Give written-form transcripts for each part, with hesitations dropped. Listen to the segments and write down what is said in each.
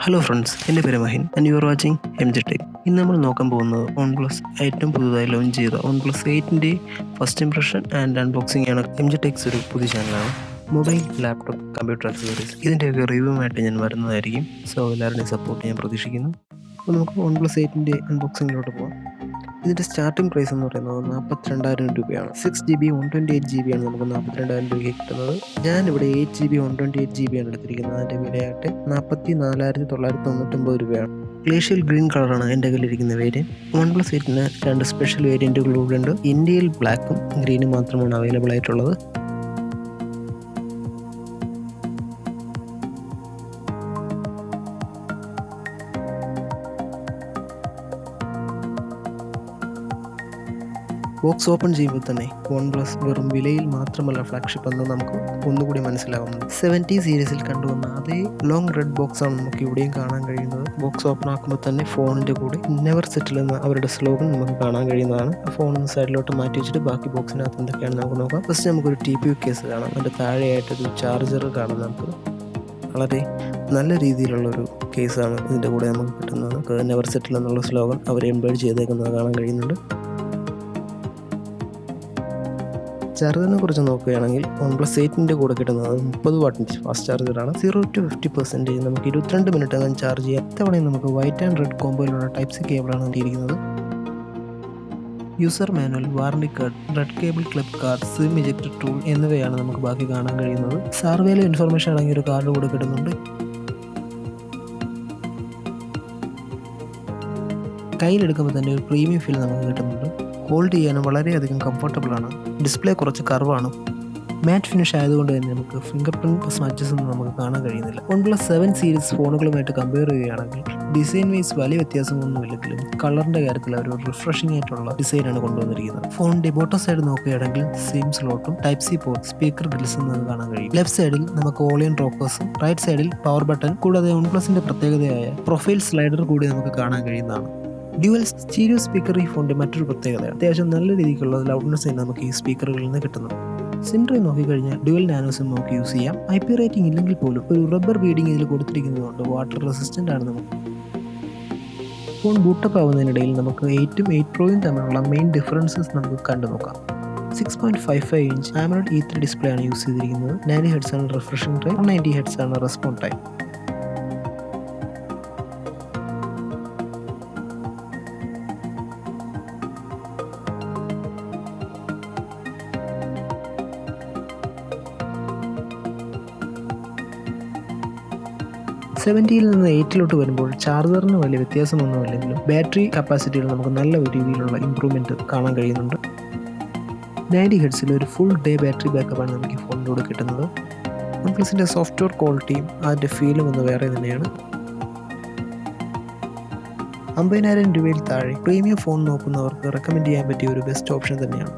Hello friends, എൻ്റെ പേര് Mahin and you are watching MJ Tech. ഇന്ന് നമ്മൾ നോക്കാൻ പോകുന്നത് OnePlus ഏറ്റവും പുതുതായി ലോഞ്ച് ചെയ്ത OnePlus 8ൻ്റെ ഫസ്റ്റ് ഇംപ്രഷൻ ആൻഡ് അൺബോക്സിംഗ് ആണ്. MJ Tech's ഒരു പുതിയ ചാനലാണ്. മൊബൈൽ, ലാപ്ടോപ്പ്, കമ്പ്യൂട്ടർ ആക്സസറീസ് ഇതിൻ്റെയൊക്കെ റിവ്യൂമായിട്ട് ഞാൻ വരുന്നതായിരിക്കും. സോ എല്ലാവരുടെയും സപ്പോർട്ട് ഞാൻ പ്രതീക്ഷിക്കുന്നു. അപ്പോൾ നമുക്ക് OnePlus 8ൻ്റെ അൺബോക്സിങ്ങിലോട്ട് പോകാം. ഇതിൻ്റെ സ്റ്റാർട്ടിംഗ് പ്രൈസ് എന്ന് പറയുന്നത് 42,000 രൂപയാണ്. 6GB 128GB ആണ് നമുക്ക് 42,000 രൂപയ്ക്ക് കിട്ടുന്നത്. ഞാനിവിടെ 8GB 128GB ആണ് എടുത്തിരിക്കുന്നത്. അതിൻ്റെ വിലയായിട്ട് 44,999 രൂപയാണ്. ഗ്ലേഷ്യൽ ഗ്രീൻ കളറാണ് എൻ്റെ കയ്യിലിരിക്കുന്ന വേരിയൻറ്റ്. OnePlus 8ന് 2 സ്പെഷ്യൽ വേരിയൻറ്റുകളുടെ ഉണ്ട്. ഇന്ത്യയിൽ ബ്ലാക്കും ഗ്രീനും മാത്രമാണ് അവൈലബിൾ ആയിട്ടുള്ളത്. ബോക്സ് ഓപ്പൺ ചെയ്യുമ്പോൾ തന്നെ OnePlus വെറും വിലയിൽ മാത്രമല്ല ഫ്ലാഗ്ഷിപ്പ് എന്ന് നമുക്ക് ഒന്നുകൂടി മനസ്സിലാവുന്നത്. 70 സീരീസിൽ കണ്ടുവന്ന അതേ ലോങ് റെഡ് ബോക്സ് ആണ് നമുക്ക് ഇവിടെയും കാണാൻ കഴിയുന്നത്. ബോക്സ് ഓപ്പൺ ആക്കുമ്പോൾ തന്നെ ഫോണിൻ്റെ കൂടെ നെവർ സെറ്റിൽ എന്ന അവരുടെ സ്ലോഗൻ നമുക്ക് കാണാൻ കഴിയുന്നതാണ്. ഫോണിന് സൈഡിലോട്ട് മാറ്റി വെച്ചിട്ട് ബാക്കി ബോക്സിനകത്ത് എന്തൊക്കെയാണ് നമുക്ക് നോക്കാം. ഫസ്റ്റ് നമുക്കൊരു TPU കേസ് കാണാം. അതിൻ്റെ താഴെയായിട്ടൊരു ചാർജർ കാണാം. നമുക്ക് വളരെ നല്ല രീതിയിലുള്ളൊരു കേസാണ് ഇതിൻ്റെ കൂടെ നമുക്ക് കിട്ടുന്നത്. നെവർ സെറ്റിൽ എന്നുള്ള സ്ലോഗൻ അവർ എംബേഡ് ചെയ്തേക്കുന്നത് കാണാൻ കഴിയുന്നുണ്ട്. ചാർജറിനെ കുറിച്ച് നോക്കുകയാണെങ്കിൽ OnePlus 8ൻ്റെ കൂടെ കിട്ടുന്നത് 30 വാട്ടിൻ്റെ ഫാസ്റ്റ് ചാർജറാണ്. 0 to 50% നമുക്ക് 22 മിനിറ്റ് അങ്ങനെ ചാർജ് ചെയ്യാം. ഇത്തവണയും നമുക്ക് വൈറ്റ് ആൻഡ് റെഡ് കോമ്പോയിലുള്ള Type-C കേബിളാണ് കിട്ടിയിരിക്കുന്നത്. User manual, warranty card, red cable clip card, SIM ejector tool എന്നിവയാണ് നമുക്ക് ബാക്കി കാണാൻ കഴിയുന്നത്. സർവേയിലെ ഇൻഫർമേഷൻ അടങ്ങിയ ഒരു കാർഡ് കൂടെ കിട്ടുന്നുണ്ട്. കയ്യിലെടുക്കുമ്പോൾ തന്നെ ഒരു പ്രീമിയം ഫീൽ നമുക്ക് കിട്ടുന്നുണ്ട്. ഹോൾഡ് ചെയ്യാനും വളരെയധികം കംഫർട്ടബിൾ ആണ്. ഡിസ്പ്ലേ കുറച്ച് കർവാണ്. മാറ്റ് ഫിനിഷ് ആയതുകൊണ്ട് തന്നെ നമുക്ക് ഫിംഗർ പ്രിൻറ്റ് സ്മച്ചസ് ഒന്നും നമുക്ക് കാണാൻ കഴിയുന്നില്ല. OnePlus 7 സീരീസ് ഫോണുകളുമായിട്ട് കമ്പയർ ചെയ്യുകയാണെങ്കിൽ ഡിസൈൻ വൈസ് വലിയ വ്യത്യാസമൊന്നുമില്ലെങ്കിലും കളറിൻ്റെ കാര്യത്തിൽ ഒരു റിഫ്രഷിംഗ് ആയിട്ടുള്ള ഡിസൈനാണ് കൊണ്ടുവന്നിരിക്കുന്നത്. ഫോണിൻ്റെ ബോട്ടം സൈഡ് നോക്കുകയാണെങ്കിൽ സിം സ്ലോട്ടും Type-C പോർട്ട്, സ്പീക്കർ ഗ്രിൽസ് നമുക്ക് കാണാൻ കഴിയും. ലെഫ്റ്റ് സൈഡിൽ നമുക്ക് ഓളിയൻ റോക്കേഴ്സും റൈറ്റ് സൈഡിൽ പവർ ബട്ടൺ കൂടാതെ OnePlusൻ്റെ പ്രത്യേകതയായ പ്രൊഫൈൽ സ്ലൈഡർ കൂടി നമുക്ക് കാണാൻ കഴിയുന്നതാണ്. ഡ്യുവൽ സ്റ്റീരിയോ സ്പീക്കർ ഈ ഫോണിൻ്റെ മറ്റൊരു പ്രത്യേകതയാണ്. അത്യാവശ്യം നല്ല രീതിക്കുള്ള ലൗഡ്നെസ് തന്നെ നമുക്ക് ഈ സ്പീക്കറുകളിൽ നിന്ന് കിട്ടുന്നു. സിം ട്രേ നോക്കിക്കഴിഞ്ഞാൽ ഡ്യുവൽ നാനോ സിം നമുക്ക് യൂസ് ചെയ്യാം. IP റേറ്റിംഗ് ഇല്ലെങ്കിൽ പോലും ഒരു റബ്ബർ ബീഡിങ് ഇതിൽ കൊടുത്തിരിക്കുന്നതുകൊണ്ട് വാട്ടർ റെസിസ്റ്റൻ്റ് ആണ് നമുക്ക്. ഫോൺ ബൂട്ടപ്പ് ആവുന്നതിനിടയിൽ നമുക്ക് 8ഉം 8 Proയും തമ്മിലുള്ള മെയിൻ ഡിഫറൻസസ് നമുക്ക് കണ്ടു നോക്കാം. 6.55 ഇഞ്ച് AMOLED E3 ഡിസ്പ്ലേ ആണ് യൂസ് ചെയ്തിരിക്കുന്നത്. 90 Hz ആണ് റിഫ്രഷിംഗ് ടൈം, 90 Hz ആണ് റെസ്പോണ്ട് ടൈം. സെവൻറ്റിയിൽ നിന്ന് 8ലോട്ട് വരുമ്പോൾ ചാർജറിന് വലിയ വ്യത്യാസമൊന്നുമില്ലെങ്കിലും ബാറ്ററി കപ്പാസിറ്റിയിൽ നമുക്ക് നല്ല രീതിയിലുള്ള ഇമ്പ്രൂവ്മെൻറ്റ് കാണാൻ കഴിയുന്നുണ്ട്. 90 Hz ഒരു ഫുൾ ഡേ ബാറ്ററി ബാക്കപ്പാണ് നമുക്ക് ഈ ഫോണിലൂടെ കിട്ടുന്നത്. OnePlusൻ്റെ സോഫ്റ്റ്വെയർ ക്വാളിറ്റിയും അതിൻ്റെ ഫീലും ഒന്ന് വേറെ തന്നെയാണ്. 50,000 രൂപയിൽ താഴെ പ്രീമിയം ഫോൺ നോക്കുന്നവർക്ക് റെക്കമെൻഡ് ചെയ്യാൻ പറ്റിയ ഒരു ബെസ്റ്റ് ഓപ്ഷൻ തന്നെയാണ്.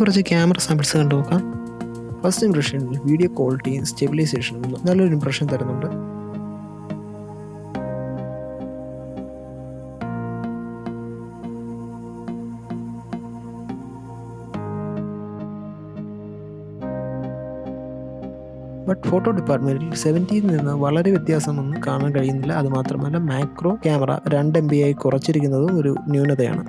കുറച്ച് ക്യാമറ സാമ്പിൾസ് കണ്ടു നോക്കാം. ഫസ്റ്റ് ഇംപ്രഷനിൽ വീഡിയോ ക്വാളിറ്റിയും സ്റ്റെബിലൈസേഷനും നല്ലൊരു ഇംപ്രഷൻ തരുന്നുണ്ട്. ബട്ട് ഫോട്ടോ ഡിപ്പാർട്ട്മെൻറ്റിൽ 70യിൽ നിന്ന് വളരെ വ്യത്യാസമൊന്നും കാണാൻ കഴിയുന്നില്ല. അതുമാത്രമല്ല മാക്രോ ക്യാമറ 2 MB ആയി കുറച്ചിരിക്കുന്നതും ഒരു ന്യൂനതയാണ്.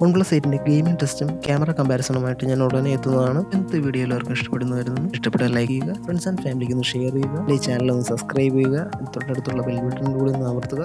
OnePlus 8ൻ്റെ ഗെയിമിംഗ് ടെസ്റ്റും ക്യാമറ കമ്പാരിസണുമായിട്ട് ഞാൻ ഉടനെ എത്തുന്നതാണ്. ഇന്നത്തെ വീഡിയോ എല്ലാവർക്കും ഇഷ്ടപ്പെടുന്നു വരുന്നു. ഇഷ്ടപ്പെട്ടാൽ ലൈക്ക് ചെയ്യുക, ഫ്രണ്ട്സ് ആൻഡ് ഫാമിലിക്ക് ഒന്ന് ഷെയർ ചെയ്യുക, ഈ ചാനൽ ഒന്ന് സബ്സ്ക്രൈബ് ചെയ്യുക, തൊട്ടടുത്തുള്ള ബെൽ ബട്ടൺ കൂടി ഒന്ന് അമർത്തുക.